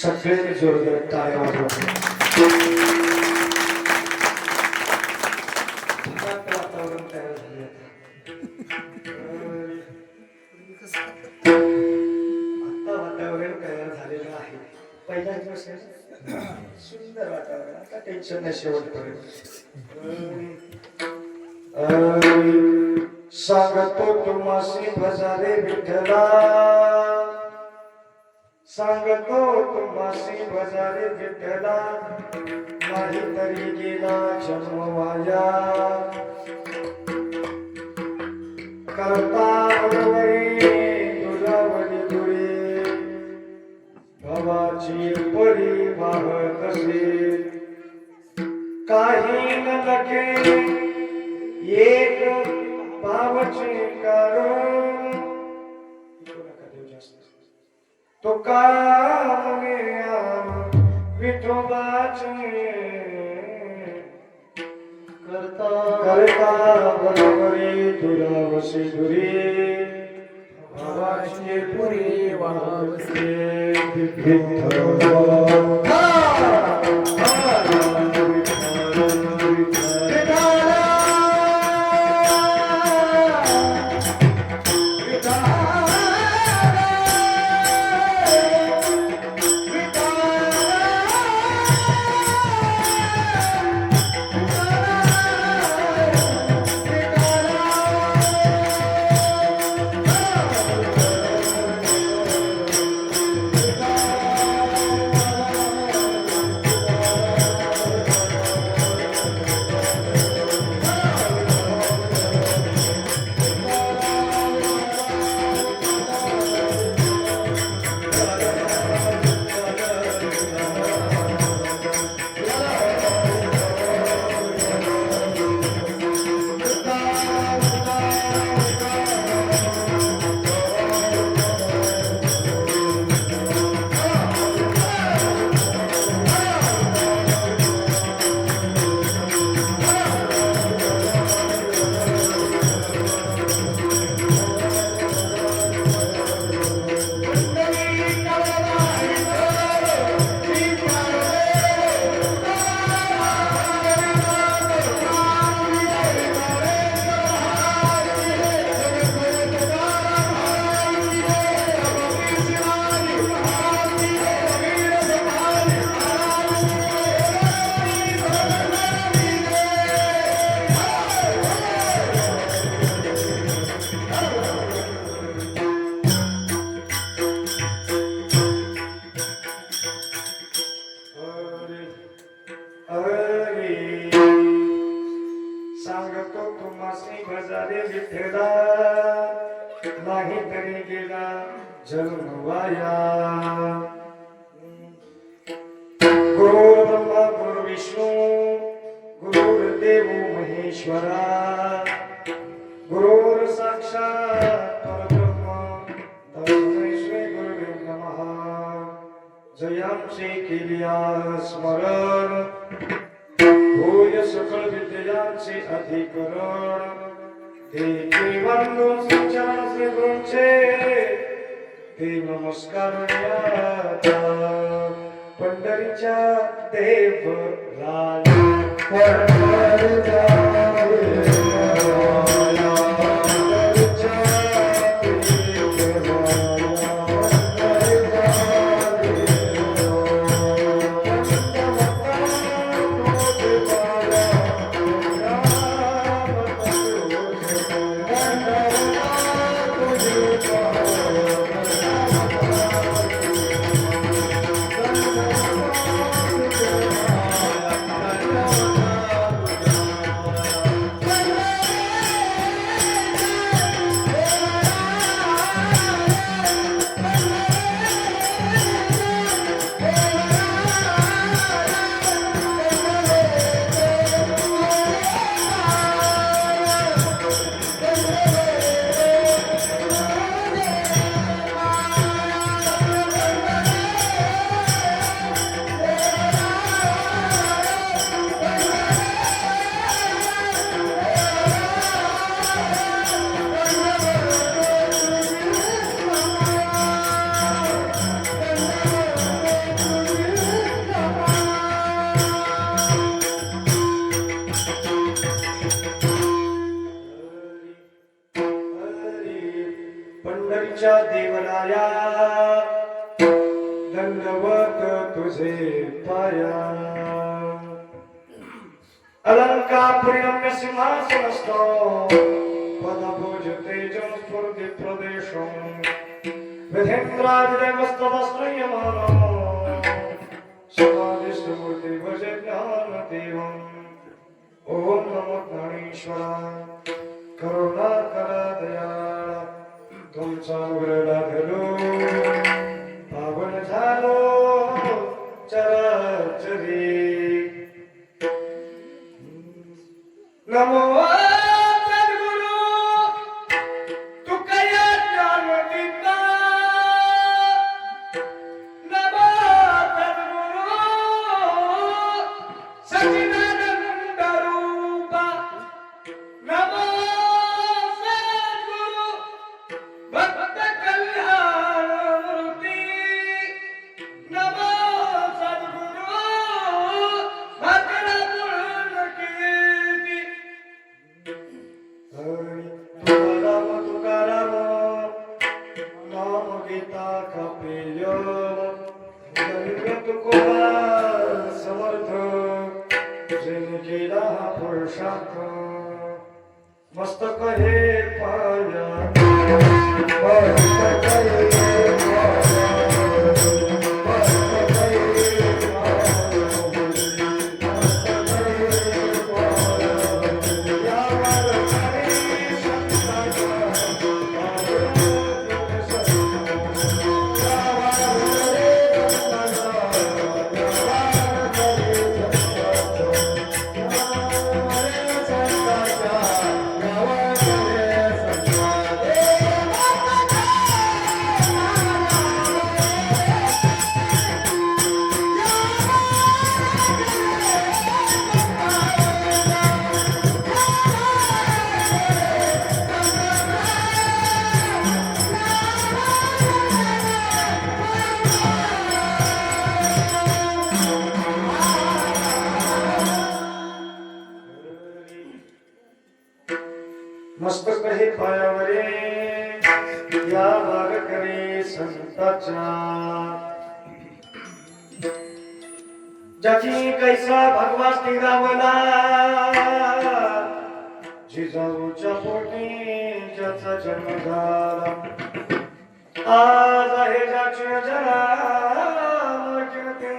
सगळ्यांनी जोरदार टाळ्या वाजवा. वातावरण तयार झाले आता वातावरण तयार झालेलं आहे. पहिला दिवस सुंदर वातावरण. आता टेन्शन नाही शेवटपर्यंत. सांगतो तुम्हासी भजारे विठ्ठला, सांगतो तुम्हासी भजारे विठ्ठला, नाहीतरी गेला जन्म वाया. करता बरोबरी दुरावली दुरी, भावाची परी वाहत असे. काही न लगे एक भावचे कारण, तो काम विठोबाचे. करता बरोबरी दुरावशी दुरी, भावाची पुरी वाहवसे. विठ्ठल सांगतो तुम्हासी भजारे विठ्ठला, नाहीतरी गेला जन्म वाया. गुरु ब्रह्मा गुरु विष्णू गुरुर्देव महेश्वरा, गुरुर् साक्षात् परब्रह्म तस्मै श्री गुरुवे नमः. जयांचे केलिया स्मरण, भूय सकळ विद्यांचे अधिकरण. देवी वंदून संचारचे गुरुचे, ते नमस्कार पंढरीच्या देवराया. पंढरीच्या देवराया दंडवत तुझे पाया अलंकापुर्यम्य सिंहासनस्थो पदभुज तेजं स्फुरति प्रदेशं विधेन्द्रादिदेवस्तदश्रयमानो समाधिस्थमूर्ति भजे ज्ञानदेवम् ॐ नमो ज्ञानेश्वराय करुणाकर दयाळ तुमचा अनुग्रह धरो पावन झालो चराचरी नमो सद्गुरु तुकया ज्ञानदीपा नमो सद्गुरु सच्चिदानंद रूपा नमो सद्गुरु भक्त कल्याण मूर्ति नमो सद्गुरु भक्त पूर्ण कीर्ति तुकाराम तुकाराम नाम गीता का प्रिय धन्य तुकोबा समर्थ जिने केला हा पुरुषार्थ मस्तक हे पाया मस्तक हे मस्तक हे पायावरे या वारकरी संताच्या ज्याची कैसा भगवा स्थिरावला जिजाऊच्या पोटी ज्याचा जन्म झाला आज आहे ज्याचे जन्म कीर्ती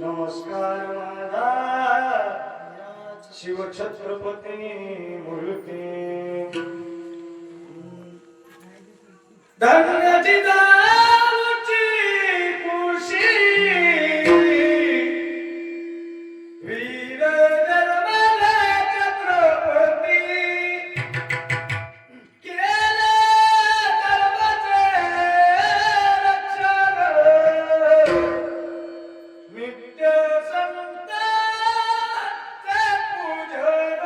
नमस्कार माझा शिव छत्रपती मूर्ती धन्य जिजाऊची कुशी वीर निर्मला छत्रपती केले धर्माचे रक्षण नित्य संतांचे पूजन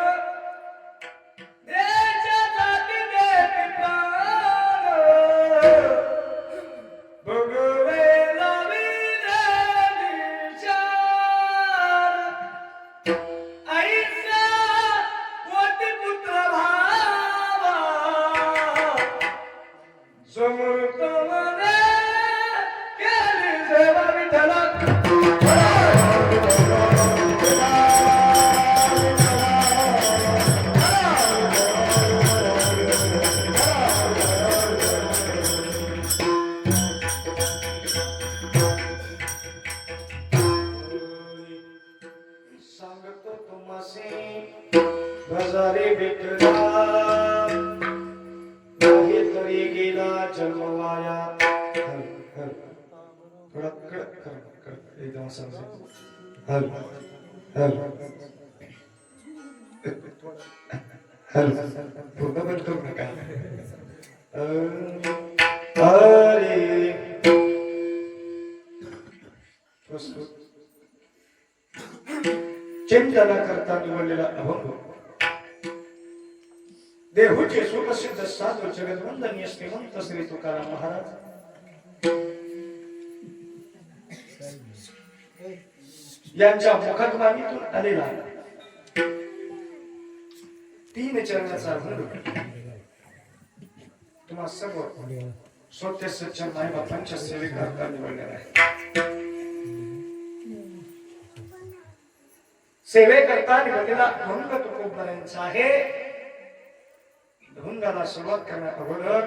देशासाठी देती प्राण भगवेला विले निशाण आईचा पोटी पुत्र भावा समर्थ मने केली सेवा विठ्ठला सांगतो तुम्हासी भजारे विठ्ठला नाही तरी गेला जन्मवाया थोडा कडक एकदम समजा हल हल हल पूर्ण बंद करू नका अरे चिंतना करता निवडलेला अभंग देहूचे सुप्रसिद्ध साधू जगदवंदनीय श्रीमंत श्री तुकाराम महाराज यांच्या मुखद्वानीतून आलेला 3 चरणाचा अभंग तुम्हा सर्व स्वतः सच्चा माय बापांच्या सेवेकरता निवडलेला आहे. सेवेकरता निवडलेला धुंग तुकोबारांचा आहे. धुंगाला सुरुवात करण्या अगोदर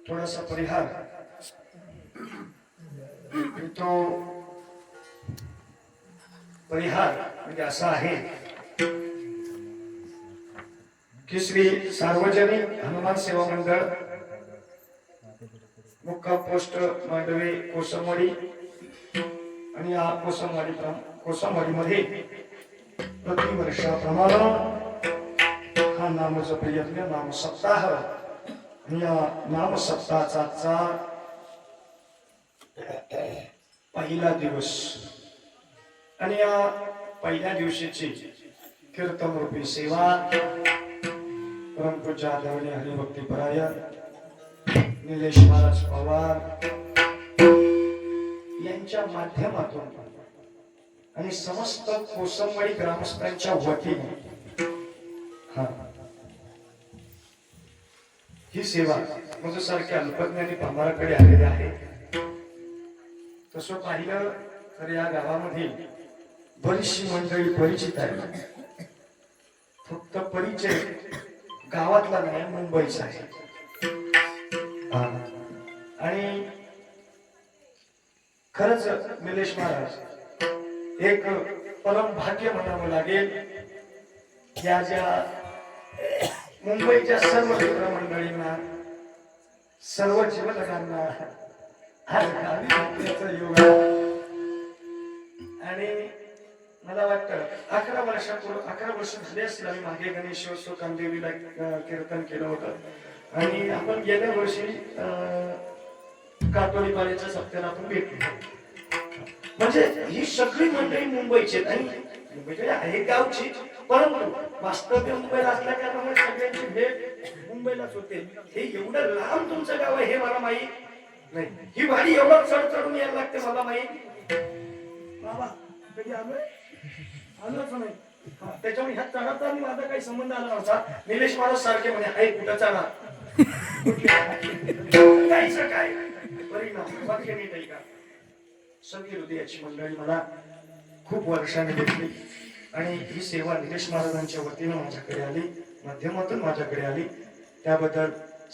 थोडासा परिहार. तो परिहार म्हणजे असा आहे की श्री सार्वजनिक हनुमान सेवा मंडळ मुक्काम पोस्ट मांडवे कोसमवाडी आणि या कोसमवाडीमध्ये प्रतिवर्षाप्रमाणे हा नामजप यज्ञ नाम सप्ताह आणि या नाम सप्ताहाचा पहिला दिवस आणि या पहिल्या दिवशीची कीर्तन रूपी सेवा परमपूज्य आदरणीय हरिभक्तीपरायण निलेश महाराज पवार यांच्या माध्यमातून आणि समस्त कोसमवाडी ग्रामस्थांच्या वतीने ही सेवा म्हणजे सारख्या अल्पज्ञानी पामराकडे आलेली आहे. तसं पाहिलं तर या गावामध्ये बरीचशी मंडळी परिचित आहे. फक्त परिचय गावातला नाही मुंबईचा आहे. आणि खरंच निलेश महाराज एक परम भाग्य म्हणावं लागेल. या ज्या मुंबईच्या सर्व मित्र मंडळींना सर्व जीवलकांना आज गावी भेटण्याचा योग आहे. आणि मला वाटतं 11 वर्ष झाले असतील आम्ही मागे गणेशोत्सव कामदेवीला कीर्तन केलं होतं. आणि आपण गेल्या वर्षी कातोडी पाण्याच्या सप्त्याला आपण भेटलो. म्हणजे ही सगळी मंडळी मुंबईची आणि मुंबईच्या आहे गावची, परंतु वास्तव्य मुंबईला असल्या कारणामुळे सगळ्यांची भेट मुंबईलाच होते. हे एवढं लांब तुमचं गाव आहे हे मला माहित नाही. ही वाडी एवढं चढून यायला लागते मला माहित. बाबा कधी आलोच नाही. त्याच्यामुळे ह्या चढाचा माझा काही संबंध आला नव्हता. निलेश महाराज सारखे म्हणे आई कुठं चढा काय परिणाम वाक्य नीट आहे का. सगळी हृदयाची मंडळी मला खूप वर्षांनी भेटली आणि ही सेवा निलेश महाराजांच्या वतीनं माझ्याकडे आली, माध्यमातून माझ्याकडे आली. त्याबद्दल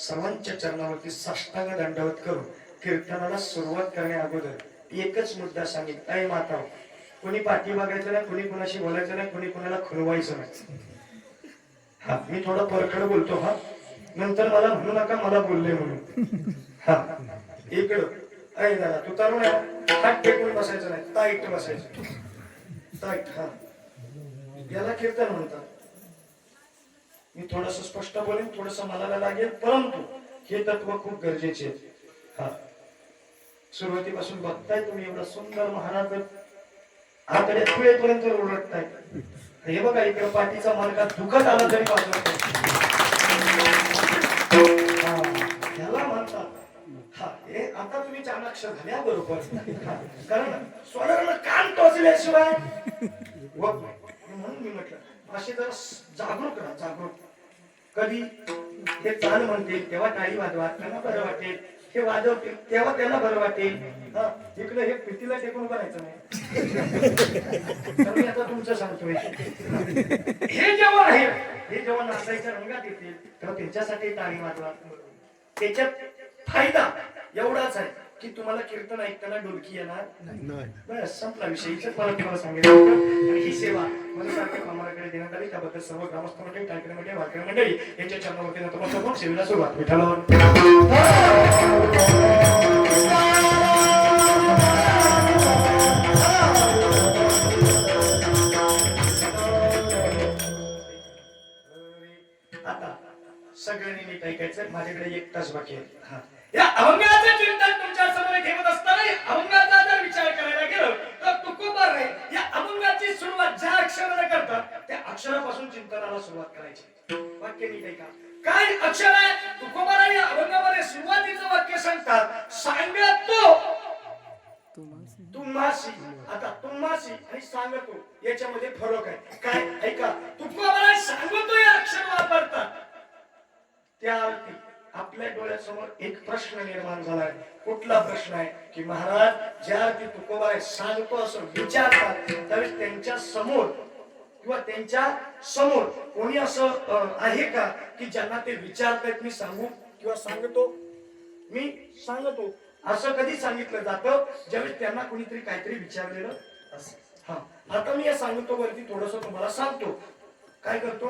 सर्वांच्या चरणावरती साष्टांग दंडवत करून कीर्तनाला सुरुवात करण्या अगोदर एकच मुद्दा सांगितला. ऐ माता, कोणी पाठी बघायचं नाही, कोणी कोणाशी बोलायचं नाही, कोणी कोणाला खुलवायचं नाही. हा मी थोडा परखड बोलतो. हा नंतर मला म्हणू नका मला बोलले म्हणून. हा इकडं ऐ दादा तू तरुण आहे, हात टेकून बसायचं नाही, ताईट बसायचं. ताईट. हा याला कीर्तन म्हणतात. मी थोडस स्पष्ट बोलेन, थोडस मनाला लागेल, परंतु हे तत्व खूप गरजेचे आहे. हा सुरुवातीपासून बघताय तुम्ही एवढा सुंदर महाराज आकडे पुढेपर्यंत ओरडताय. हे बघा इकडे पाठीचा मार्गात दुखत आला तरी पासून याला म्हणतात. हा हे आता तुम्ही चाणाक्ष झाल्या बरोबर, कारण स्वराला कान टोचल्याशिवाय होत नाही. म्हणून मी म्हटलं असे जरा जागरूक राहा. जागरूक कधी हे चाल म्हणतील तेव्हा टाळी वाजवा, त्यांना बरं वाटेल. हे वाजवतील तेव्हा त्यांना बरं वाटेल. इकडे हे भीतीला टेकून करायचं नाही. मी आता तुमचं सांगतोय. हे जेव्हा आहे हे जेव्हा नाचायच्या रंगात येतील तेव्हा त्यांच्यासाठी टाळी वाजवा. त्याच्यात फायदा एवढाच आहे की तुम्हाला कीर्तन ऐकताना डोलकी येणार नाही. बस संपला विषय. इथंच मला तुम्हाला सांगितलं. आणि ही सेवा मनसारख्या कामाकडे देण्यात आली. त्याबद्दल सर्व ग्रामस्थ मंडळी, टाळकरी मंडळी, वारकरी मंडळी यांच्या चरणावरती नतमस्तक होऊन सेवेला सुरुवात. विठ्ठल आता सगळ्यांनी नीट ऐकायचं. माझ्याकडे 1 तास बाकी आहे. हा या अभंगाचं चिंतन तुमच्या समोर ठेवत असताना अभंगाचा जर विचार करायला गेलो तर तुकोबार रे या अभंगाची सुरुवात ज्या अक्षराने करतात त्या अक्षरापासून चिंतनाला सुरुवात करायची. वाक्य नीट ऐका. काय अक्षर आहे? तुकोबार या अभंगामध्ये सुरुवातीचं वाक्य सांगतात, सांगतो तुम्हासी. आता तुम्हासी आणि सांगतो याच्यामध्ये फरक आहे. काय ऐका, तुकोबार सांगतो या अक्षर वापरतात त्या अर्थी आपल्या डोळ्यासमोर एक प्रश्न निर्माण झालाय. कुठला प्रश्न आहे की महाराज ज्या ती तुकोबाई सांगतो असं विचारतात त्यावेळेस त्यांच्या समोर किंवा त्यांच्या समोर कोणी असं आहे का की ज्यांना ते विचारतात मी सांगू किंवा सांगतो मी सांगतो असं कधी सांगितलं जातं ज्यावेळेस त्यांना कोणीतरी काहीतरी विचारलेलं असं. हा आता मी या सांगतो वरती थोडस तुम्हाला सांगतो. काय करतो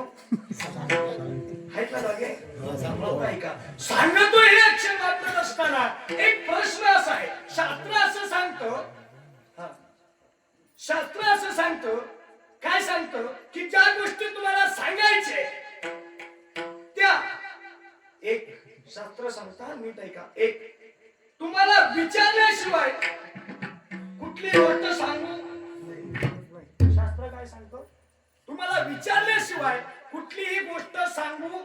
आहेत ना जागे ऐका सांगतो हे अक्षर वापरत असताना एक प्रश्न असा आहे. शास्त्र असं सांगतो हा शास्त्र असं सांगतो काय सांगतो की ज्या गोष्टी तुम्हाला सांगायचे त्या एक शास्त्र सांगता नीट ऐका एक तुम्हाला विचारल्याशिवाय कुठली गोष्ट सांगू शास्त्र काय सांगतो तुम्हाला विचारल्याशिवाय कुठलीही गोष्ट सांगू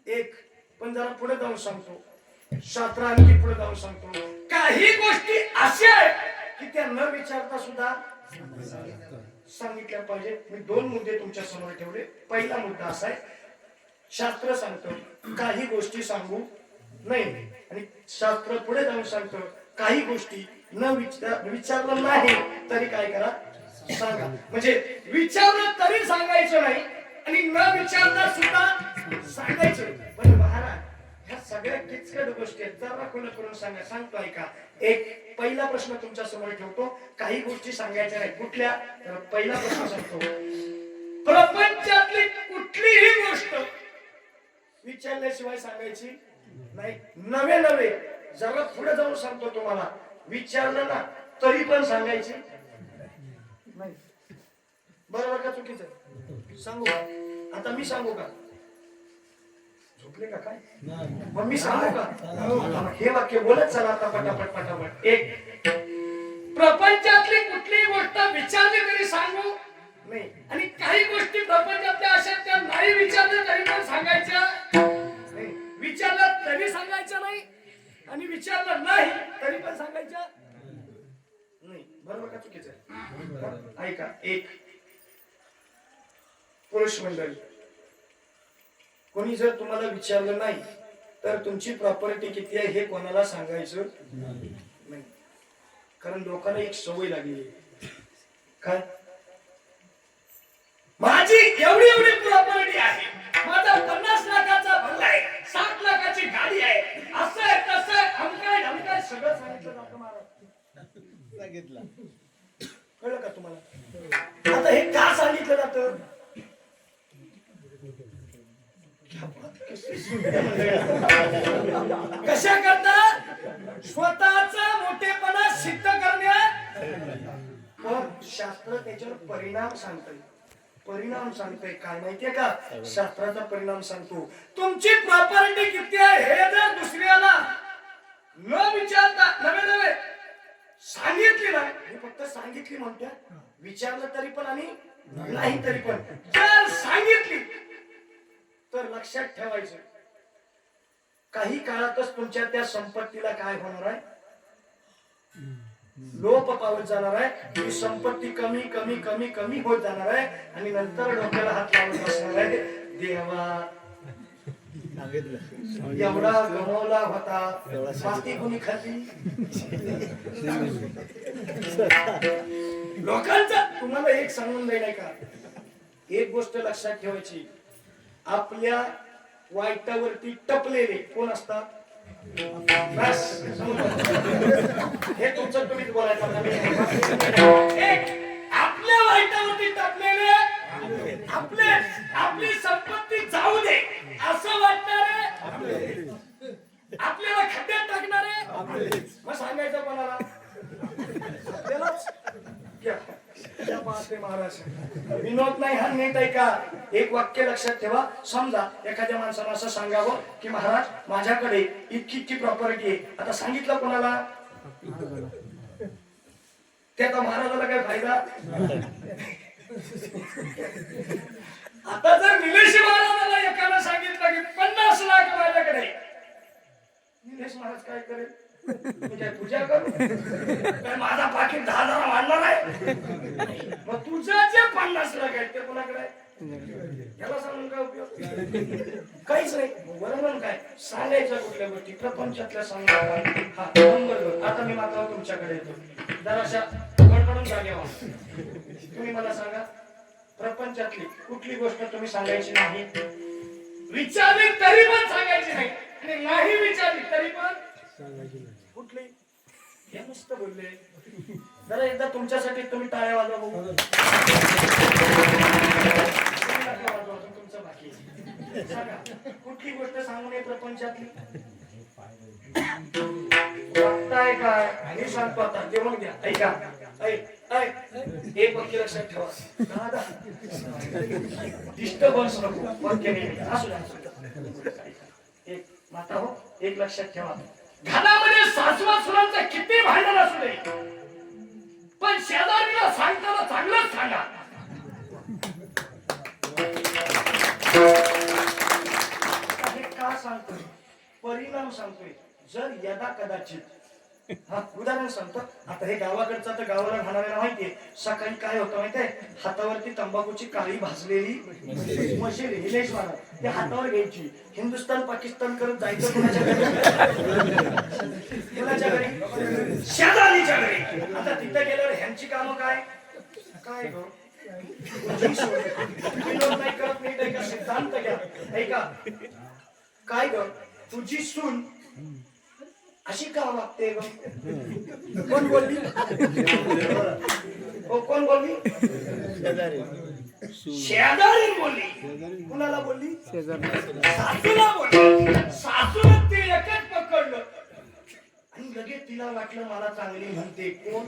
एक. पण जरा पुढे जाऊन सांगतो शास्त्र आणखी पुढे जाऊन सांगतो काही गोष्टी अशा आहेत की त्या न विचारता सुद्धा सांगितल्या पाहिजे. मी दोन मुद्दे तुमच्या समोर ठेवले. पहिला मुद्दा असा आहे शास्त्र सांगतो काही गोष्टी सांगू नाही आणि शास्त्र पुढे जाऊन सांगतो काही गोष्टी न विचारलं नाही तरी काय करा सांगा. म्हणजे विचारलं तरी सांगायचं नाही आणि न विचारता सुद्धा सांगायचं. पण महाराज ह्या सगळ्या किचकट गोष्टी आहेत जरा कोण करून सांगा सांगतो ऐका. एक पहिला प्रश्न तुमच्या समोर ठेवतो काही गोष्टी सांगायच्या नाही कुठल्या तर पहिला प्रश्न सांगतो प्रपंचातली कुठलीही गोष्ट विचारल्याशिवाय सांगायची नाही. नवे नवे जरा पुढे जाऊन सांगतो तुम्हाला विचारलं ना तरी पण सांगायची नाही. बरोबर का चुकीचं सांगू का आता मी सांगू का झोपले का काय मग मी सांगू का हे वाक्य बोलत चला आता पटापट पटापट. एक प्रपंचातली कुठलीही गोष्ट विचारली तरी सांगू नाही आणि काही गोष्टी प्रपंचातल्या अशा त्या नाही विचारल्या तरी पण सांगायच्या नाही. विचारलं तरी सांगायचं नाही आणि विचारलं नाही तरी पण सांगायचं नाही. बरोबर का चुकीचं ऐका. एक पुरुष मंडळी कोणी जर तुम्हाला विचारलं नाही तर तुमची प्रॉपर्टी किती आहे हे कोणाला सांगायचं नाही. कारण लोकांना एक सवय लागली काय माझी एवढी एवढी प्रॉपर्टी आहे माझा 50 लाखाचा बंगला आहे 7 लाखाची गाडी आहे असं आहे तसं अमकाय ढमकाय सगळं सांगितलं जातं महाराज सांगितलं कळलं का तुम्हाला. आता हे का सांगितलं जातं कशा करता स्वतःचा मोठेपणा सिद्ध करण्या. पण शास्त्र त्याच्यावर परिणाम सांगतंय परिणाम सांगतोय काय माहितीये का शास्त्राचा परिणाम सांगतो तुमची प्रॉपर्टी किती आहे हे जर दुसऱ्याला न विचारता नवे नवे सांगितली ना मी फक्त सांगितली म्हणतो विचारलं तरी पण आणि नाही तरी पण जर सांगितली तर लक्षात ठेवायचं काही काळातच तुमच्या त्या संपत्तीला काय होणार आहे लोप पावत जाणार आहे. ही संपत्ती कमी कमी कमी कमी होत जाणार आहे आणि नंतर डोक्याला हात लावून बसणार आहे देवा एवढा गमवला होता माती कोणी खाती. लोकांचा तुम्हाला एक सांगून जाईल का एक गोष्ट लक्षात ठेवायची आपल्या वाईटावरती टपलेले कोण असतात हे तुमचं तुम्हीच बोलायचं आपल्या वाईटावरती टपलेले आपले आपली संपत्ती जाऊ दे असं वाटणारे आपल्याला खड्ड्यात टाकणारे मग सांगायचं कोणाला महाराज विनोद नाही हा नीट आहे का. एक वाक्य लक्षात ठेवा समजा एखाद्या माणसाला असं सांगावं की महाराज माझ्याकडे इतकी इतकी प्रॉपर्टी आहे आता सांगितलं कोणाला त्याचा महाराजाला काय फायदा. आता जर निलेश महाराजाला एकाला सांगितलं की 50 लाख माझ्याकडे निलेश महाराज काय करेल मी काय पूजा करू काय माझा पाकिट 10,000 वाढणार आहे मग तुझं जे 50 लाख आहे ते कोणाकडे याला सांगून काय उपयोग? काहीच नाही. वर्णन काय सांगायचं कुठल्या गोष्टी प्रपंचातल्या सांगा. हा नंबर. आता मी माता तुमच्याकडे येतो. जराशा कडकडून जागे व्हा. तुम्ही मला सांगा प्रपंचातली कुठली गोष्ट तुम्ही सांगायची नाही? विचारली तरी पण सांगायची नाही आणि नाही विचारली तरी पण सांगायची नाही. कुठली? हे नुसतं बोलले. जरा एकदा तुमच्यासाठी तुम्ही टाळ्या वाजवा बघू. तुमचं बाकी सांगा कुठली गोष्ट सांगू नये प्रपंचातली? बघताय काय? मी सांगतो आता जेवण घ्या. ऐका एक वाक्य लक्षात ठेवा. डिस्टर्बन्स नको. असू द्या. एक माता हो एक लक्षात ठेवा. घरामध्ये सासवा सुनांचं किती भांडण असू दे पण शेजारीला सांगताना चांगलंच सांगा. हे का सांगतोय? परिणाम सांगतोय. जर यदा कदाचित हा उदाहरण सांगतो. आता हे गावाकडचं तर गावाला राहणाऱ्याला माहितीये सकाळी काय होतं माहितीये हातावरती तंबाखूची काळी भाजलेली मशीन हिलेश मारा ते हातावर घ्यायची. हिंदुस्थान पाकिस्तान करत जायचं कोणाच्या घरी? शेजारीच्या घरी. आता तिथं गेल्यावर ह्यांची कामं काय काय विनोद नाही करत नाही का सिद्धांत घ्या. ऐका काय ग तुझी सून अशी का वागते ग? कोण बोलली? कोण बोलली? शेजारी बोलली. कुणाला बोलली? सासूला बोलली. सासूला ते एकच पकडलं आणि लगेच तिला वाटलं मला चांगली म्हणते. कोण?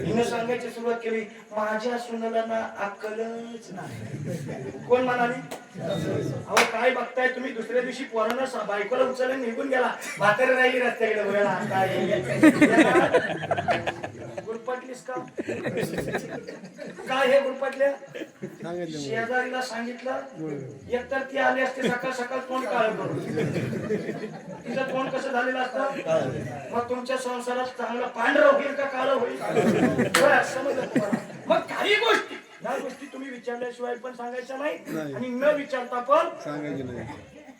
हिनं सांगायची सुरुवात केली माझ्या सुनाला ना अक्कलच नाही. कोण म्हणाली? अहो काय बघताय तुम्ही? दुसऱ्या दिवशी पोरांना बायकोला उचलून निघून गेला. म्हातारी राहिली रस्त्याकडे बघायला. गुरपटलीस का? काय हे गुरपटल्या? शेजारीला सांगितलं एकतर ती आली असते सकाळ सकाळ तोंड काळ करून. तिचं तोंड कसं झालेलं असतं? मग तुमच्या संसारात चांगलं पांढरं होईल का काळं होईल? समजलं तुम्हाला? मग काही गोष्टी या गोष्टी तुम्ही विचारल्याशिवाय पण सांगायच्या नाही आणि न विचारता पण सांगायची नाही.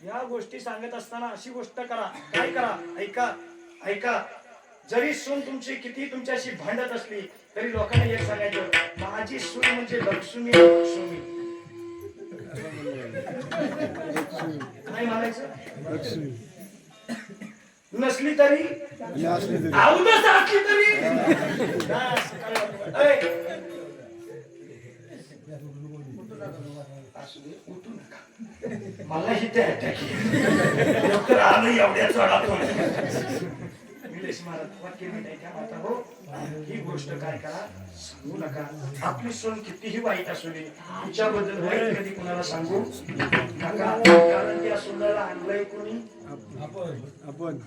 या गोष्टी सांगत असताना अशी गोष्ट करा. काय करा? ऐका ऐका. जरी सून तुमची किती तुमच्याशी भांडत असली तरी लोकांना एक सांगायचं माझी सून म्हणजे लक्ष्मी. लक्ष्मी काय म्हणायचं? लक्ष्मी नसली तरी आवडत असली तरी उठू नका. मला ही ते अटॅक आलं एवढ्या चढातून. ही गोष्ट काय करा सांगू नका. आपली सून कितीही वाईट असू दे तिच्याबद्दल वाईट कधी कुणाला सांगू नका. कारण त्या सुनाला आणलंय कोणी? आपण.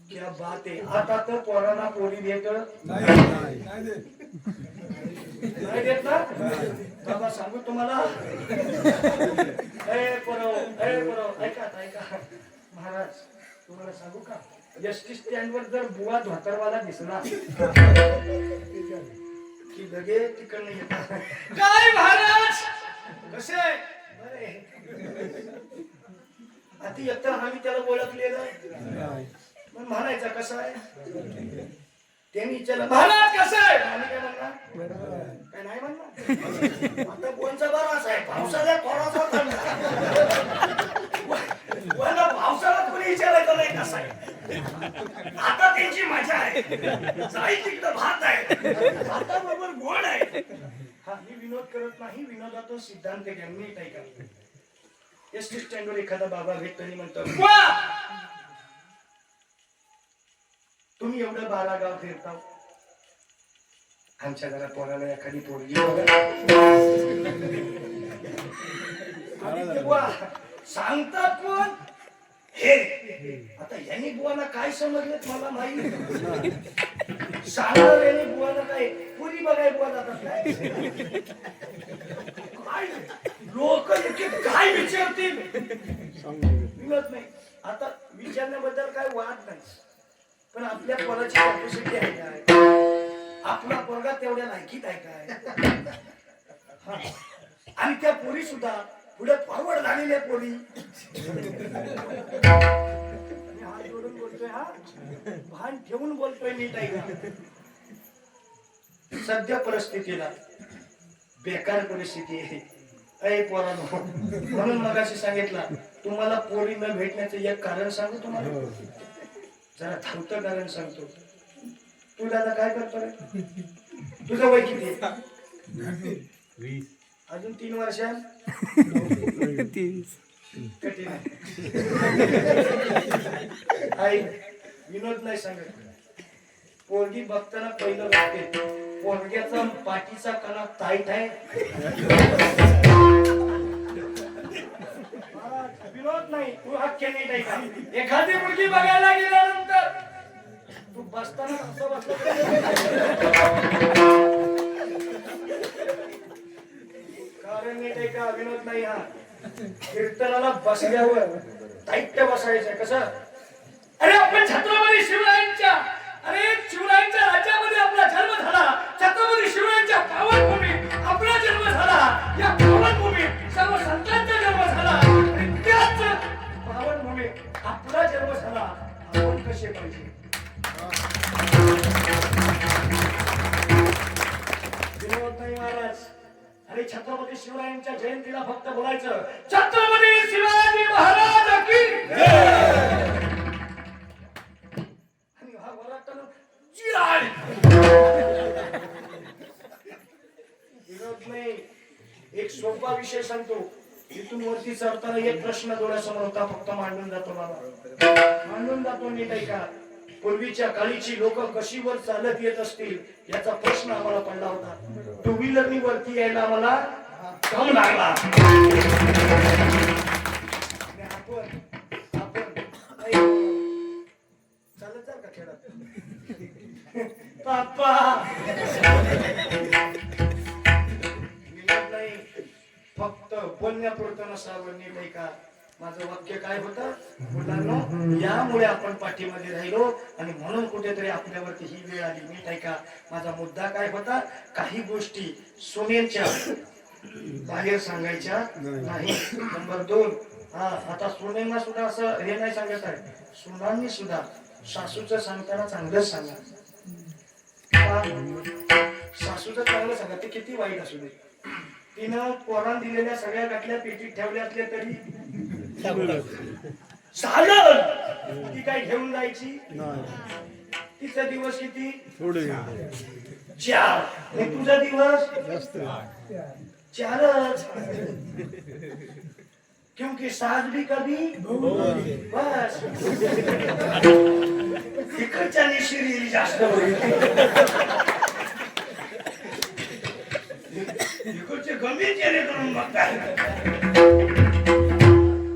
क्या बात आहे. आता तर पोरांना पोरी देत नाही देत ना बाबा सांगू तुम्हाला. ऐका ऐका महाराज तुम्हाला सांगू का एसटी स्टँड वर जर बुवा धोतरवाला दिसला की लगेच तिकडनं येतात. काय महाराज कसे? आता एकतर आम्ही त्याला ओळखलेलं मग म्हणायचा कसा आहे? त्यांनी विचारलं महाराज कसं आहे? आम्ही काय म्हणणार? काय नाही म्हणणार. आता कोणचा बराच आहे पावसाळ्यात थोडासा पावसाळ्यात कोणी विचारायचं नाही कसा आहे. आता त्यांची मजा आहे. जाई तिकडं भात आहे भाताबरोबर गोड आहे. हा मी विनोद करत नाही. विनोदातून सिद्धांत घ्या. नीट ऐका. एसटी स्टँडवर एखादा बाबा भेटतो म्हणतो तुम्ही एवढं 12 गाव फिरता आमच्या घरात पोराला एखादी पोरगी सांगतात कोण हे? आता यांनी बुवाला काय समजलेत मला माहिती. सांगणार यांनी बुवाला काय पुरी बघाय बुवा जातात काय लोक काय विचारतील मिळत नाही. आता विचारण्याबद्दल काय वाद नाही पण आपल्या पोराची कॅपॅसिटी आहे काय? आपला पोरगा तेवढ्या लायकीत आहे काय? आणि त्या पोरी सुद्धा पुढे फॉरवर्ड झालेल्या पोरी. हात जोडून बोलतोय, हा भान ठेवून बोलतोय मी ताई. सध्या परिस्थितीला बेकार परिस्थिती आहे अय पोरांनो. म्हणून मगाशी सांगितलं तुम्हाला पोरी न भेटण्याचं एक कारण सांगू तुम्हाला. जरा धावतं कारण सांगतो. तू दादा काय करतो रे? तुझं वय किती आहे? अजून 3 वर्षात कठीण आहे. विनोद नाही सांगत. पोरगी बघताना पहिलं बघते पोरग्याचा पाठीचा कणा टाईट आहे. विनोद नाही, तू हक्के नीट आहे का? एखादी मुलगी बघायला गेल्यानंतर तू बसताना असं बसलं कारण नीट आहे का? विनोद नाही हा. कीर्तनाला बसल्यावर टाईट बसायचं कसं? अरे आपण छत्रपती शिवरायांच्या राज्यामध्ये आपला जन्म झाला. छत्रपती शिवरायांच्या पावनभूमीत आपला जन्म झाला. या पावनभूमीत सर्व संतांचा जन्म झाला आणि त्याच पावनभूमीत आपला जन्म झाला. आपण कसे पाहिजे? विनोद नाही महाराज. अरे छत्रपती शिवरायांच्या जयंतीला फक्त बोलायचं छत्रपती शिवाजी महाराज की जय. विरोध नाही. एक सोपा विषय सांगतो. इथून वरती चढताना एक प्रश्न डोळ्यासमोर होता, फक्त मांडून जातो बाबा, मांडून जातो. नीट ऐका. पूर्वीच्या काळीची लोक कशी वर चालत येत असतील याचा प्रश्न आम्हाला पडला होता. 2 व्हीलरनी वरती यायला आम्हाला कम लागला. आपण चालत जाल का खेळात? पापा नाही, फक्त बोलण्यापुरतं नसावं. नीट ऐका. माझं वाक्य काय होतं मुलांनो? यामुळे आपण पाठीमध्ये राहिलो आणि म्हणून कुठेतरी आपल्यावरती ही वेळ आली. नीट ऐका. माझा मुद्दा काय होता? काही गोष्टी सोन्यांच्या बाहेर सांगायच्या नाही. नंबर 2, हा आता सोन्यांना सुद्धा असं हे नाही सांगत आहे. सुनांनी सुद्धा सासूचं सांगताना चांगलंच सांगा. सासूचं चांगलं सांगा. ते किती वाईट असू दे. तिनं पोरान दिलेल्या सगळ्या गाठल्या पेटीत ठेवल्या असल्या तरी चालेल. ती काय घेऊन जायची? तिचा दिवस किती? 4. तुझा दिवस 4च. क्योंकि साज भी कभी बस. इकडच्या निशिरी जास्त होईल. इकडचे गंभीर चेहरे करून बघताय.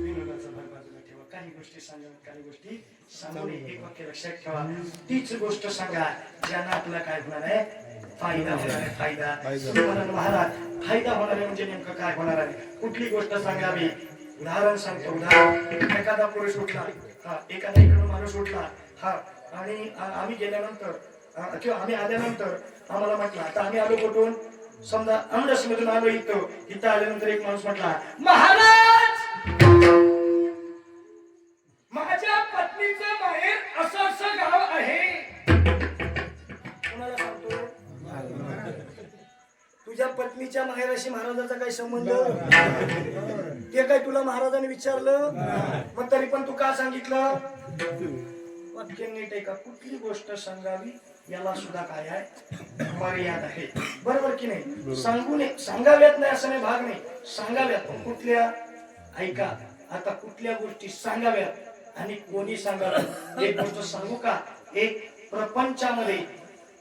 विनोदाचा भाग बाजूला ठेवा. काही गोष्टी सांगा, काही गोष्टी सांगू नये. एक वाक्य लक्षात ठेवा. तीच गोष्ट सांगा ज्यानं आपला काय होणार आहे? फायदा होणार आहे. फायदा. महाराज फायदा होणार आहे म्हणजे नेमकं काय होणार आहे? कुठली गोष्ट सांगावी? उदाहरण सांगतो. उदाहरण. एखादा पुरुष उठला, हा एखादा इकडून माणूस उठला, हा आणि आम्ही गेल्यानंतर किंवा आम्ही आल्यानंतर आम्हाला म्हटलं आता आम्ही आलो कुठून? समजा अमरस मधून आलो. इथं आल्यानंतर एक माणूस म्हटला महाराज माझ्या पत्नीचं माहेर असं असं गाव आहे. कोणाला सांगतो? तुझ्या पत्नीच्या माहेराशी महाराजाचा काय संबंध? ते काय तुला महाराजांनी विचारलं? मग तरी पण तू का सांगितलं? वाक्य नीट आहे का? कुठली गोष्ट सांगावी याला सुद्धा काय आहे? मर्यादा आहे. बरोबर की नाही? सांगू नये, सांगाव्यात नाही असं नाही, भाग नाही, सांगाव्यात. पण कुठल्या? ऐका. आता कुठल्या गोष्टी सांगाव्यात आणि कोणी सांगाव्यात? एक गोष्ट सांगू का? एक प्रपंचामध्ये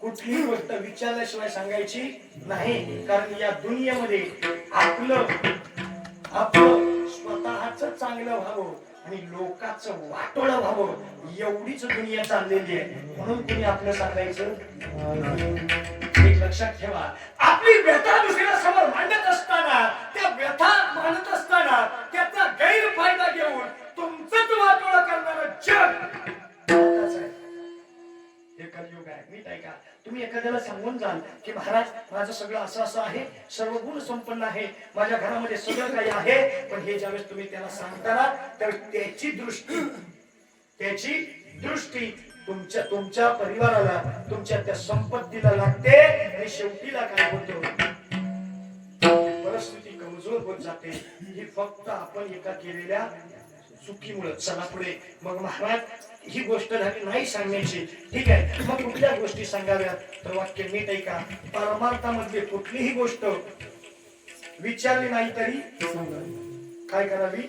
कुठली गोष्ट विचारल्याशिवाय सांगायची नाही. कारण या दुनियेमध्ये आपलं स्वतःच चांगलं व्हावं आणि लोकांचं वाटोळं व्हावं एवढीच दुनिया चाललेली आहे. म्हणून तुम्ही आपलं सांगायचं. एक लक्षात ठेवा. आपली व्यथा दुसऱ्या समोर मांडत असताना, त्या व्यथा मांडत असताना त्याचा गैरफायदा घेऊन तुमचंच वाटोळं करणारं जग हे कलियुग आहे. नीट ऐका. तुम्ही तुम्ही एखाद्याला सांगून जाल की महाराज माझं सगळं असं असं आहे, सर्व गुण संपन्न आहे, माझ्या घरामध्ये सगळं काही आहे, पण हे ज्यावेळेस तुम्ही त्याला सांगताना त्यावेळेस त्याची दृष्टी तुमच्या परिवाराला, तुमच्या त्या संपत्तीला लागते आणि शेवटीला काय होतं, परिस्थिती कमजोर होत जाते. ही फक्त आपण एका केलेल्या चुकीमुळे. चला पुढे. मग महाराज ही गोष्ट झाली नाही सांगण्याची, ठीक आहे, मग कुठल्या गोष्टी सांगाव्यात, तर वाक्य नीट ऐका. परमार्थामध्ये कुठलीही गोष्ट विचारली नाही तरी काय करावी,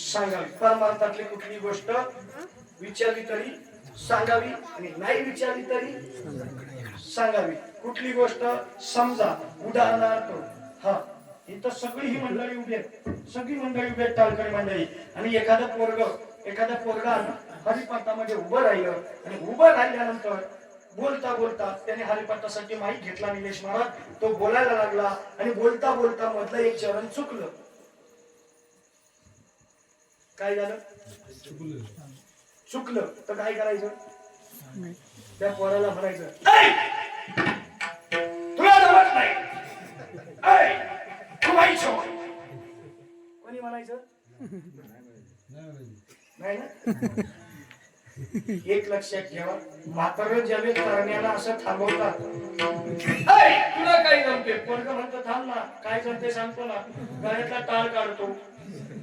सांगावी. परमार्थातली कुठली गोष्ट विचारली तरी सांगावी आणि नाही विचारली तरी सांगावी. कुठली गोष्ट समजा, उदाहरणार्थ हा इथं सगळी ही मंडळी उभी आहेत, सगळी मंडळी उभी आहेत, टाळकरी मंडळी, आणि एखादा पोरगा हरिपाठामध्ये उभं राहिलं आणि उभं राहिल्यानंतर बोलता बोलता त्याने हरिपाठासाठी माईक घेतला निलेश महाराज, तो बोलायला लागला आणि बोलता बोलता मधलं एक चरण चुकलं. काय झालं, चुकलं तर काय करायचं, त्या पोराला म्हणायचं तुला जमत नाही, कोणी म्हणायचं नाही ना. एक लक्षात ठेवा, म्हातारं ज्यावेळेस करण्याला असं थांबवतात, तुला काय जमते, पोरगं म्हणतो थांब ना, काय जमते सांगतो ना, गळ्यातला टाळ काढतो,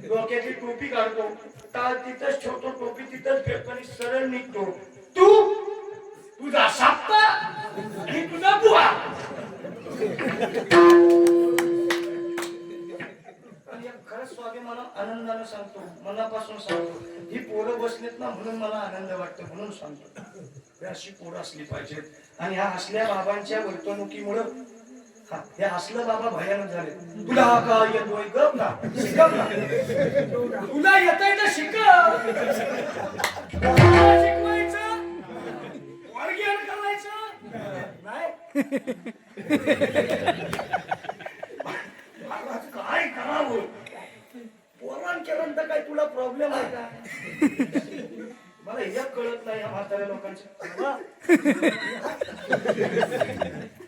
डोक्यातली टोपी काढतो, टाळ तिथंच ठेवतो, टोपी तिथंच फेकतो आणि सरळ निघतो. तुझा साप्ता आणि तुझा बुवा. खरंच स्वाभिमान आनंदानं सांगतो, मनापासून सांगतो, ही पोरं बसलेत ना म्हणून मला आनंद वाटतो, म्हणून सांगतो. अशी पोरं असली पाहिजेत. आणि ह्या असल्या बाबांच्या वर्तणुकीमुळं हे असलं बाबा भयानक झाले. तुला काय येतोय, गप ना, शिकव ना, तुला येतंय तर शिकव, शिकवायचं, वर्गीकरण करायचं नाही. काय करावं, पोरान केलं तर काय तुला प्रॉब्लेम आहे का, मला हे कळत नाही या म्हाताऱ्या लोकांचं.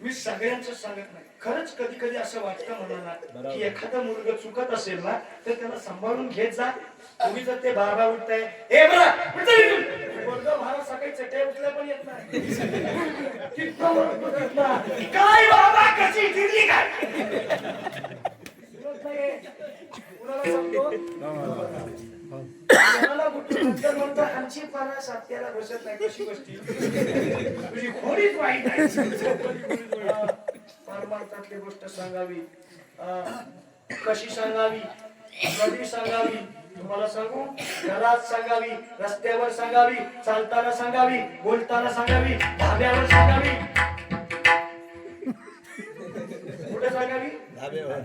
मी सगळ्यांचं सांगत नाही, खरंच कधी कधी असं वाटतं मनाला की एखादा मुलगा चुकत असेल ना तर त्याला सांभाळून घेत जा. तुम्ही जर ते बाबा उठताय, हे महाराज सकाळी चटई उठल्या पण येत नाही, काय बाबा कशी फिरली काय, कुणाला सांगतो, म्हणतो आमची पाना सात्याला बसत नाही, कशी गोष्टी तुझी खोडीच वाईट आहे. परमार्थातली गोष्ट सांगावी, कशी सांगावी, कधी सांगावी, तुम्हाला सांगू, घरात सांगावी, रस्त्यावर सांगावी, चालताना सांगावी, बोलताना सांगावी, धाब्यावर सांगावी. कुठे सांगावी, धाब्यावर.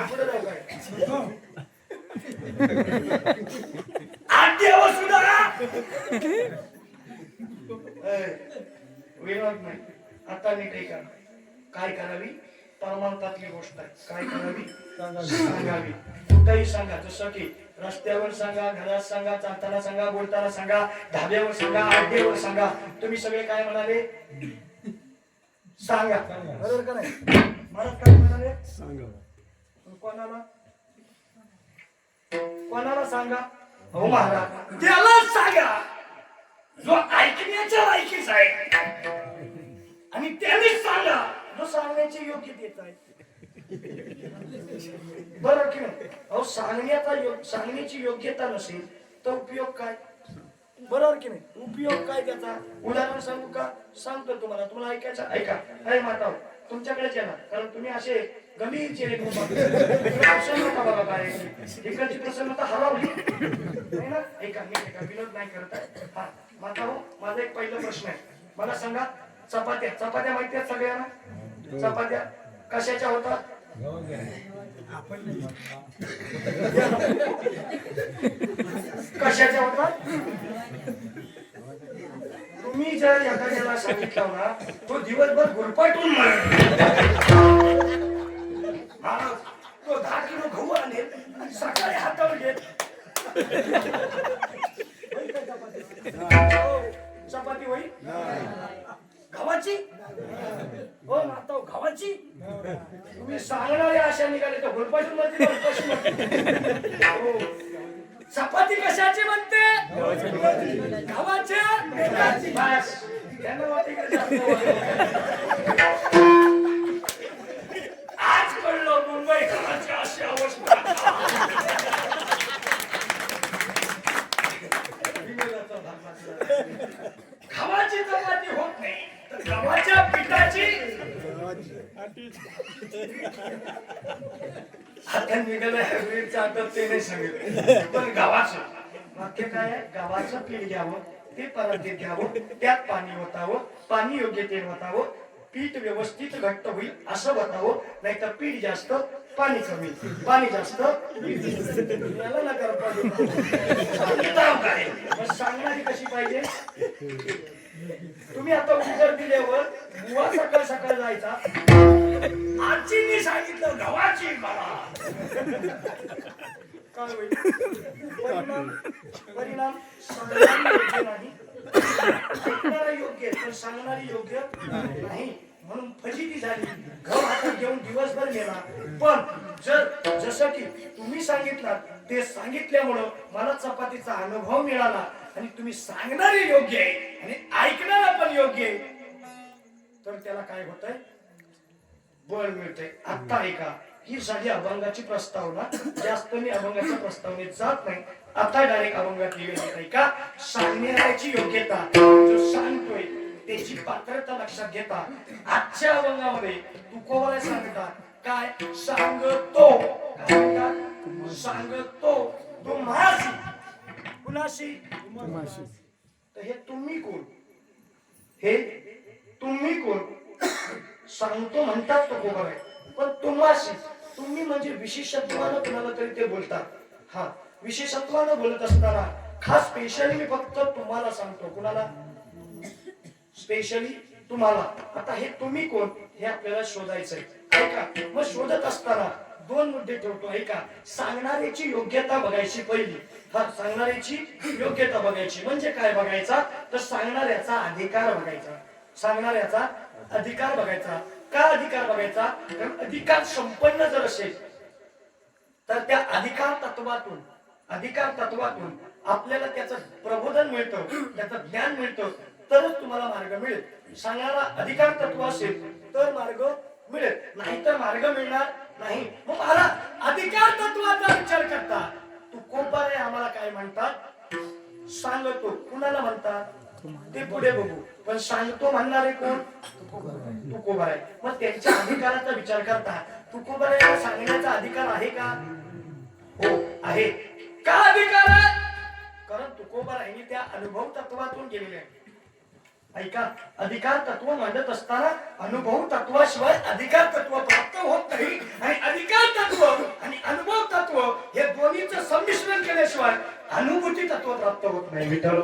कुठे जाऊ काय, आद्यावर सुद्धा विनोद नाही. आता नीट ऐका, काय करावी, परमार्थातली गोष्ट आहे, काय करावी, सांगावी. कुठेही सांगा, जसं की रस्त्यावर सांगा, घरात सांगा, चालताना सांगा, बोलताना सांगा, धाब्यावर सांगा, आड्यावर सांगा. तुम्ही सगळे काय म्हणाले, सांगा, बरोबर का नाही. महाराज काय म्हणाले, सांगा. कोणाला कोणाला सांगा, हो महाराज त्याला सांगा जो ऐकण्याच्या लायकीचा आहे, आणि त्यानेच सांगा जो सांगण्याची योग्यतेत आहे. बरोबर की नाही. अहो सांगण्याची योग्यता नसेल तर उपयोग काय, बरोबर की नाही. उपयोग काय त्याचा, उदाहरण सांगू का, सांगतो तुम्हाला, तुम्हाला ऐकायचं ऐका. अरे माता तुमच्याकडेच येणार, कारण तुम्ही असे गंभीर चेहरे प्रसन्नता बघा, काय इकडची प्रसन्नता हरवली नाही ना. ऐका विनोद नाही करत आहे. हा माता हो, माझा एक पहिला प्रश्न आहे, मला सांगा, चपात्या माहिती आहेत सगळ्यांना, चपात्या कशाच्या होतात, कशाच्या होतात. तुम्ही जर एखाद्याला सांगितलं ना, तो दिवसभर गुरपाटून तो 10 किलो गहू आणेल आणि सकाळी हातावर घेत चपाती होईल, गावाची हो माता गावाची तुम्ही सांगणारे अशा निघाले तर हुलपाशी मध्ये हो चपाती कशाची म्हणते गावाच्या पिठाची बस त्यांना वाटे आज कळलं मुंबई गावाची अशी अवस्था गव्हाची चपाती होत नाही तर गव्हाच्या पिठाची आता निघाला आता ते नाही सांगितलं पण गव्हाचं वाक्य काय आहे गव्हाचं पीठ घ्यावं ते परातीत घ्यावं त्यात पाणी ओतावं पाणी योग्य तेल ओतावं पीठ व्यवस्थित घट्ट होईल असं बतावं नाही तर पीठ जास्त पाणी कमी पाणी जास्त याला ना काय सांगणारी कशी पाहिजे तुम्ही आता उत्तर दिल्यावर बुवा सकाळ सकाळ जायचा आजींनी सांगितलं गव्हाची मला काय होईल परिणाम सांगणारी योग्य नाही ऐकणारा योग्य पण सांगणारी योग्य नाही म्हणून फजिती झाली घर हातात घेऊन दिवसभर गेला पण जर जसं की तुम्ही सांगितलं ते सांगितल्यामुळं मला चपातीचा अनुभव मिळाला आणि तुम्ही सांगणारे योग्य आहे आणि ऐकणारा पण योग्य आहे तर त्याला काय होतंय बळ मिळतंय आता ऐका ही झाली अभंगाची प्रस्तावना जास्त मी अभंगाच्या प्रस्तावनेत जात नाही आता डायरेक्ट अभंगात लिहिलेली का सांगण्याची योग्यता जो सांगतोय त्याची पात्रता लक्षात घेता आजच्या अभंगामध्ये तुकोबाला सांगतात काय सांगतो सांगतो तुम्हाशी कुणाशी तर हे तुम्ही कोण हे तुम्ही कोण सांगतो म्हणतात तुकोबा पण तुम्हाशी तुम्ही म्हणजे विशेषत्वानं कुणाला तरी ते बोलतात हा विशेषत्वानं बोलत असताना खास स्पेशली मी फक्त तुम्हाला सांगतो कुणाला स्पेशली तुम्हाला आता हे तुम्ही कोण हे आपल्याला शोधायचंय ऐका मग शोधत असताना दोन मुद्दे ठेवतो ऐका सांगणाऱ्याची योग्यता बघायची पहिली हा सांगणाऱ्याची योग्यता बघायची म्हणजे काय बघायचा तर सांगणाऱ्याचा अधिकार बघायचा सांगणाऱ्याचा अधिकार बघायचा का अधिकार बघायचा कारण अधिकार संपन्न जर असेल तर त्या अधिकार तत्वातून आपल्याला त्याचं प्रबोधन मिळतं त्याचं ज्ञान मिळतं तरच तुम्हाला मार्ग मिळेल सांगणारा अधिकार तत्व असेल तर मार्ग मिळेल नाहीतर मार्ग मिळणार नाही मग मला अधिकार तत्वाचा विचार करता तुकोबारे आम्हाला काय म्हणतात सांगतो कुणाला म्हणतात ते पुढे बघू पण सांगतो म्हणणारे कोण तुकोबारे मग त्यांच्या अधिकाराचा विचार करता तुकोबारे सांगण्याचा अधिकार आहे का हो आहे का अधिकार आहे कारण तुकोबारायांनी त्या अनुभव तत्वातून गेलेले आहे ऐका अधिकार तत्व मांडत असताना अनुभव तत्वाशिवाय अधिकार तत्व प्राप्त होत नाही आणि अधिकार तत्व आणि अनुभव तत्व हे दोन्हीचं संमिश्रण केल्याशिवाय अनुभूती तत्व प्राप्त होत नाही विठ्ठल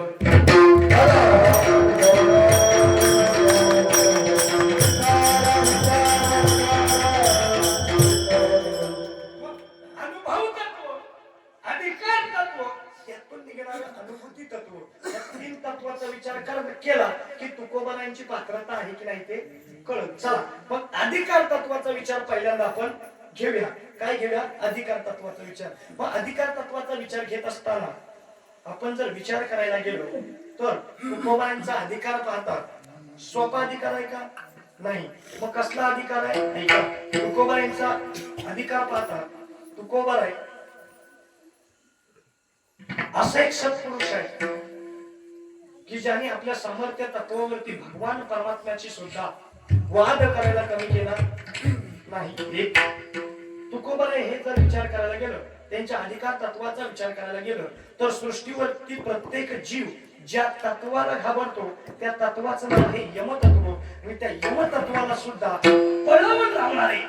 अनुभव तत्व अधिकार तत्व त्यातून निघणारं अनुभूती तत्व या तीन तत्वाचा विचार केला की तुकोबारायांची पात्रता आहे की नाही ते कळत चला पण अधिकार तत्वाचा विचार पहिल्यांदा आपण घेऊया काय घेऊया अधिकार तत्वाचा विचार मग अधिकार तत्वाचा विचार घेत असताना आपण जर विचार करायला गेलो तर तुकोबारायांचा अधिकार पाहतात सोपा अधिकार आहे का नाही मग कसला अधिकार आहे ऐका तुकोबारायांचा अधिकार पाहतात तुकोबाराय असा एक सत्पुरुष आहे की ज्याने आपल्या सामर्थ्य तत्वावरती भगवान परमात्म्याची सुद्धा वाद करायला कमी केला नाही एक तुकोबाराय हे जर विचार करायला गेलं त्यांच्या अधिकार तत्वाचा विचार करायला गेलं तर सृष्टीवरती प्रत्येक जीव ज्या तत्वाला घाबरतो त्या तत्वाचं नाव आहे यमतत्व आणि त्या यमतत्वाला सुद्धा पळवून लावणारे